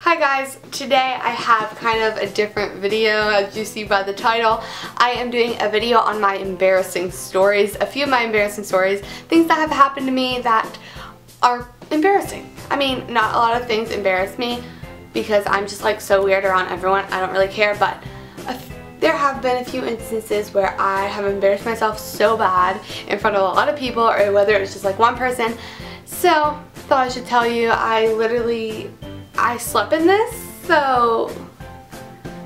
Hi guys, today I have kind of a different video as you see by the title. I am doing a video on my embarrassing stories, a few of my embarrassing stories, things that have happened to me that are embarrassing. I mean, not a lot of things embarrass me because I'm just like so weird around everyone, I don't really care, but there have been a few instances where I have embarrassed myself so bad in front of a lot of people, or whether it's just like one person. So, thought I should tell you, I slept in this, so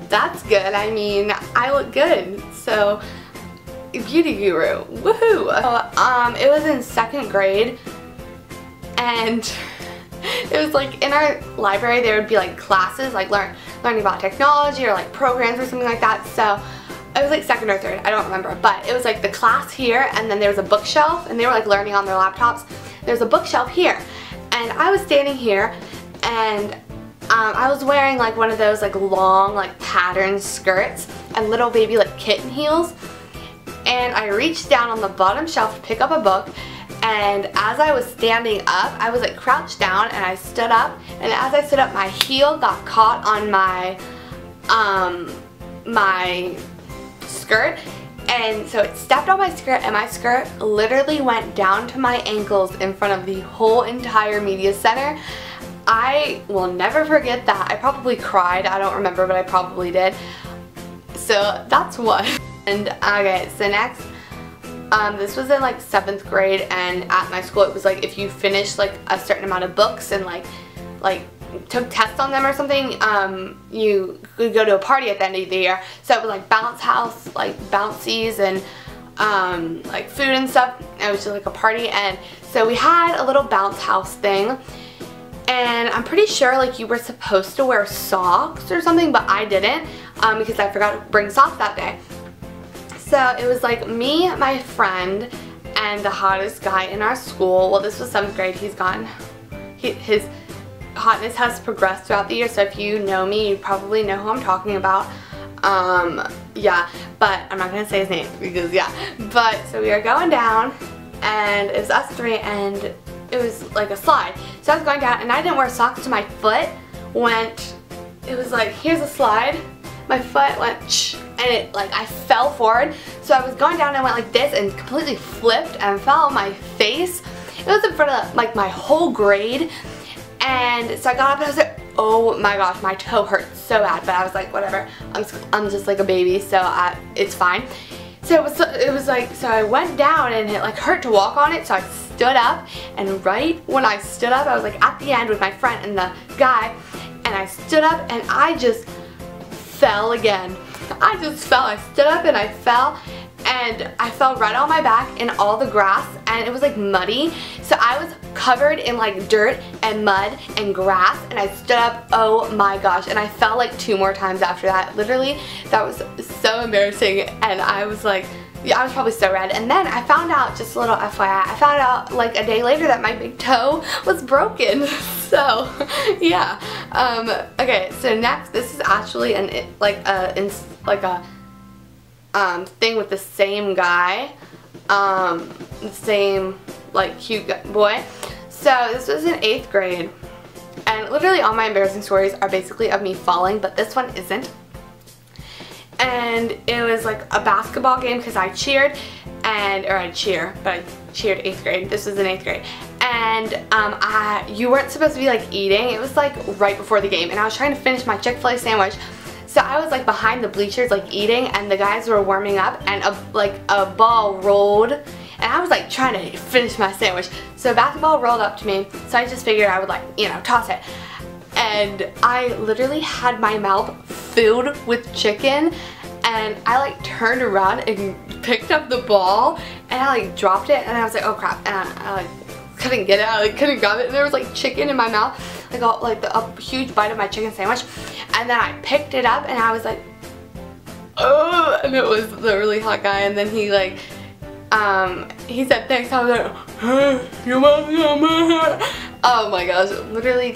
that's good. I mean, I look good, so beauty guru, woohoo! It was in 2nd grade, and it was like in our library there would be like classes, like learning about technology or like programs or something like that. So it was like 2nd or 3rd, I don't remember, but it was like the class here, and then there was a bookshelf, and they were like learning on their laptops. There's a bookshelf here, and I was standing here, and I was wearing like one of those like long like patterned skirts and little baby like kitten heels, and I reached down on the bottom shelf to pick up a book, and as I was standing up, I was like crouched down, and I stood up, and as I stood up, my heel got caught on my my skirt, and so it stepped on my skirt, and my skirt literally went down to my ankles in front of the whole entire media center. I will never forget that. I probably cried, I don't remember, but I probably did. So that's one. And okay, so next, this was in like 7th grade, and at my school it was like if you finished like a certain amount of books and like took tests on them or something, you could go to a party at the end of the year. So it was like bounce house, like bouncies, and like food and stuff. It was just like a party, and so we had a little bounce house thing. And I'm pretty sure like you were supposed to wear socks or something, but I didn't because I forgot to bring socks that day. So it was like me, my friend, and the hottest guy in our school. Well, this was 7th grade. He's gone. His hotness has progressed throughout the year, so if you know me, you probably know who I'm talking about. Yeah, but I'm not going to say his name because, yeah. But so we were going down, and it was us three, and it was like a slide. So I was going down, and I didn't wear socks, so my foot went, it was like, here's a slide. My foot went, and it like, I fell forward. So I was going down, and I went like this and completely flipped and fell on my face. It was in front of like my whole grade. And so I got up, and I was like, oh my gosh, my toe hurt so bad. But I was like, whatever, I'm just like a baby, so it's fine. So it was like, so I went down, and it like hurt to walk on it, so I stood up, and right when I stood up, I was like at the end with my friend and the guy, and I stood up, and I just fell again. I just fell. I stood up, and I fell, and I fell right on my back in all the grass, and it was like muddy, so I was covered in like dirt and mud and grass, and I stood up, oh my gosh, and I fell like 2 more times after that. Literally, that was so embarrassing, and I was like, yeah, I was probably so red. And then I found out, just a little FYI, I found out like a day later that my big toe was broken. So yeah. Okay, so next, this is actually a thing with the same guy, the same like cute boy. So this was in 8th grade, and literally all my embarrassing stories are basically of me falling, but this one isn't. And it was like a basketball game because I cheered, or I cheered 8th grade. This was in 8th grade. And you weren't supposed to be like eating. It was like right before the game, and I was trying to finish my Chick-fil-A sandwich. So I was like behind the bleachers like eating, and the guys were warming up, and a ball rolled, and I was like trying to finish my sandwich. So a basketball rolled up to me, so I just figured I would like, you know, toss it. And I literally had my mouth filled with chicken, and I like turned around and picked up the ball, and I like dropped it, and I was like, oh crap, and I like couldn't get it, I like couldn't grab it, and there was like chicken in my mouth. I got like a huge bite of my chicken sandwich, and then I picked it up, and I was like, oh, and it was the really hot guy, and then he like, he said thanks. I was like, hey, you're welcome. Oh my gosh, literally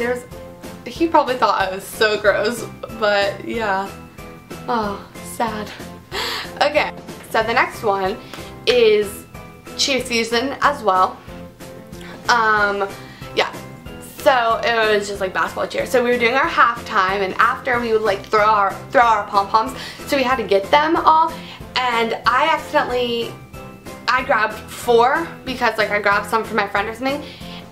he probably thought I was so gross, but yeah. Oh, sad. Okay, so the next one is cheer season as well. Yeah. So it was just like basketball cheer. So we were doing our halftime, and after we would like throw our pom-poms, so we had to get them all, and I grabbed 4 because like I grabbed some for my friend or something,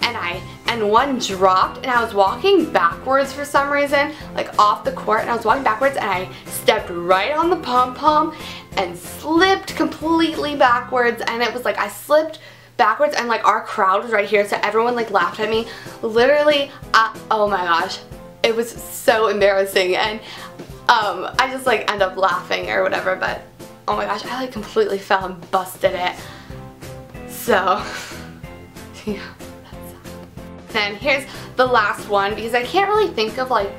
and one dropped, and I was walking backwards for some reason, like off the court, and I was walking backwards and I stepped right on the pom-pom and slipped completely backwards, and it was like I slipped backwards and like our crowd was right here, so everyone like laughed at me. Literally, oh my gosh, it was so embarrassing, and I just like end up laughing or whatever, but oh my gosh, I like completely fell and busted it. So yeah, that's sad. Then here's the last one, because I can't really think of like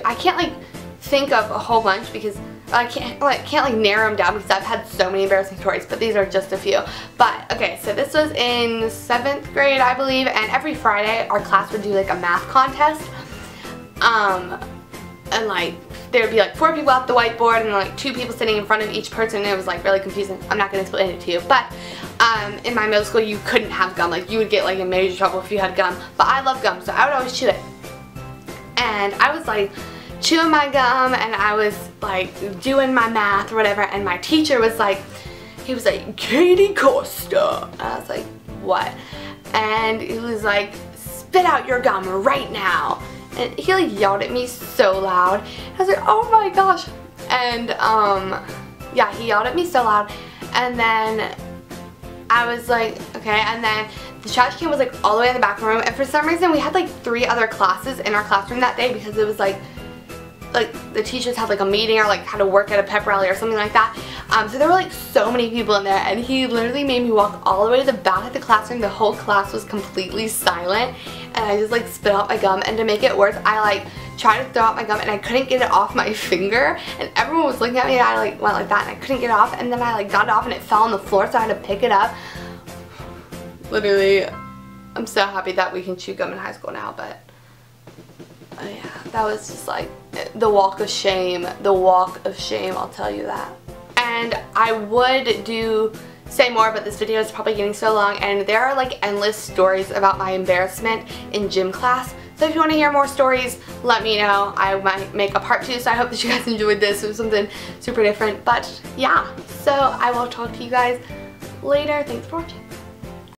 I can't like think of a whole bunch because I can't like narrow them down because I've had so many embarrassing stories, but these are just a few. But okay, so this was in 7th grade, I believe, and every Friday our class would do like a math contest. And like there would be like 4 people at the whiteboard and like 2 people sitting in front of each person, and it was like really confusing. I'm not going to explain it to you, but in my middle school you couldn't have gum. Like you would get like in major trouble if you had gum, but I love gum, so I would always chew it. And I was like chewing my gum and I was like doing my math or whatever, and my teacher was like, he was like, Katie Costa. And I was like, what? And he was like, spit out your gum right now. And he like yelled at me so loud. I was like, oh my gosh. And yeah, he yelled at me so loud, and then I was like, okay, and then the trash can was like all the way in the back room, and for some reason we had like 3 other classes in our classroom that day because it was like the teachers had like a meeting or like had to work at a pep rally or something like that. So there were like so many people in there, and he literally made me walk all the way to the back of the classroom. The whole class was completely silent, and I just like spit out my gum, and to make it worse, I like tried to throw out my gum and I couldn't get it off my finger, and everyone was looking at me, and I like went like that and I couldn't get it off, and then I like got it off and it fell on the floor, so I had to pick it up. Literally, I'm so happy that we can chew gum in high school now, but yeah, that was just like the walk of shame, I'll tell you that. And I would say more, but this video is probably getting so long, and there are like endless stories about my embarrassment in gym class. So if you want to hear more stories, let me know. I might make a part 2, so I hope that you guys enjoyed this. It was something super different, but yeah. So I will talk to you guys later. Thanks for watching.